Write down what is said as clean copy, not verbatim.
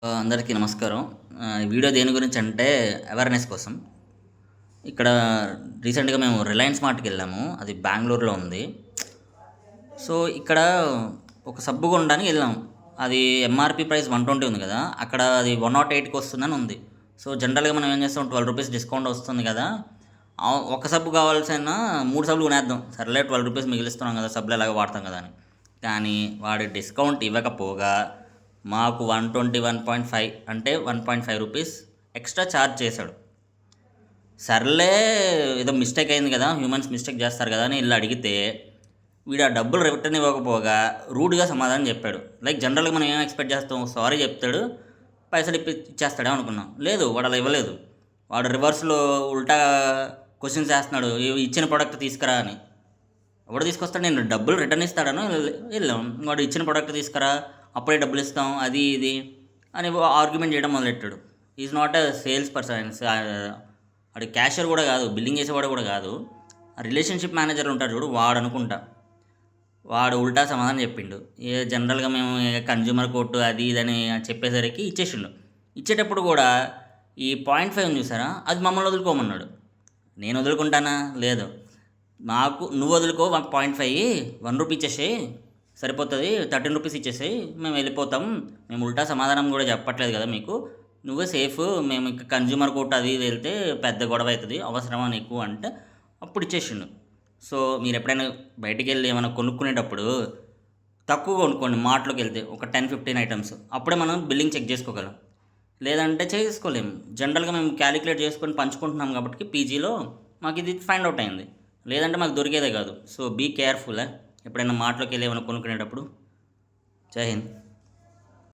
అందరికీ నమస్కారం. ఈ వీడియో దేని గురించి అంటే అవేర్‌నెస్ కోసం. ఇక్కడ రీసెంట్‌గా మేము రిలయన్స్ మార్ట్‌కి వెళ్ళాము. అది బెంగుళూరులో ఉంది. సో, ఇక్కడ ఒక సబ్బు కొనడానికి వెళ్ళాం. అది ఎంఆర్‌పీ ప్రైస్ 120 ఉంది కదా! అక్కడ అది 108కి వస్తుందని ఉంది. సో, జనరల్‌గా మనం ఏం చేస్తాం, ₹12 డిస్కౌంట్ వస్తుంది కదా! ఒక సబ్బు కావాల్సిన 3 సబ్బులు కొనేద్దాం. సర్లే ₹12 మిగిలిస్తున్నాం కదా! సబ్బులు ఎలాగో వాడతాం కదా అని. కానీ వాడు డిస్కౌంట్ ఇవ్వకపోగా మాకు 121.5 అంటే ₹1.5 ఎక్స్ట్రా ఛార్జ్ చేశాడు. సర్లే ఏదో మిస్టేక్ అయింది కదా, హ్యూమన్స్ మిస్టేక్ చేస్తారు కదా అని వీళ్ళు అడిగితే వీడు ఆ డబ్బులు రిటర్న్ ఇవ్వకపోగా రూడ్గా సమాధానం చెప్పాడు. లైక్ జనరల్గా మనం ఏం ఎక్స్పెక్ట్ చేస్తాం, సారీ చెప్తాడు, పైసలు ఇచ్చేస్తాడే అనుకున్నాం. లేదు, వాడు అలా ఇవ్వలేదు. వాడు రివర్స్లో ఉల్టా క్వశ్చన్స్ వేస్తున్నాడు, ఇచ్చిన ప్రోడక్ట్ తీసుకురా అని. ఎవడు తీసుకొస్తాడు? నేను డబ్బులు రిటర్న్ ఇస్తాడను వెళ్ళాం. వాడు ఇచ్చిన ప్రోడక్ట్ తీసుకురా, అప్పుడే డబ్బులు ఇస్తాం, అది ఇది అని ఆర్గ్యుమెంట్ చేయడం మొదలెట్టాడు. Is not a sales person. వాడు క్యాషియర్ కూడా కాదు, బిల్లింగ్ చేసేవాడు కూడా కాదు. రిలేషన్షిప్ మేనేజర్ ఉంటాడు చూడు, వాడు అనుకుంటా. వాడు ఉల్టా సమాధానం చెప్పిండు. జనరల్గా మేము కన్జ్యూమర్ కోర్టు అది ఇదని చెప్పేసరికి ఇచ్చేసిండు. ఇచ్చేటప్పుడు కూడా ఈ 0.5 చూసారా, అది మమ్మల్ని వదులుకోమన్నాడు. నేను వదులుకుంటానా? లేదు. నువ్వు వదులుకో, 0.5 ₹1 ఇచ్చేసేయి, సరిపోతుంది, ₹13 ఇచ్చేసేయి, మేము వెళ్ళిపోతాం, మేము ఉల్టా సమాధానం కూడా చెప్పట్లేదు కదా మీకు, నువ్వే సేఫ్, మేము ఇంకా కన్జ్యూమర్ కోర్టు అది వెళ్తే పెద్ద గొడవ అవుతుంది, అవసరమా నీకు అంటే అప్పుడు ఇచ్చేసిండు. సో, మీరు ఎప్పుడైనా బయటికి వెళ్ళి ఏమైనా కొనుక్కునేటప్పుడు తక్కువ కొనుక్కోండి. మార్ట్లోకి వెళ్తే ఒక 10-15 ఐటమ్స్, అప్పుడే మనం బిల్లింగ్ చెక్ చేసుకోగలం. లేదంటే చేసుకోలేము. జనరల్గా మేము క్యాలిక్యులేట్ చేసుకొని పంచుకుంటున్నాం కాబట్టి పీజీలో మాకు ఇది ఫైండ్ అవుట్ అయింది. లేదంటే మాకు దొరికేదే కాదు. సో, బీ కేర్ఫుల్ ఎప్పుడైనా మార్ట్లోకి వెళ్ళి ఏమైనా కొనుక్కునేటప్పుడు. జై హింద్.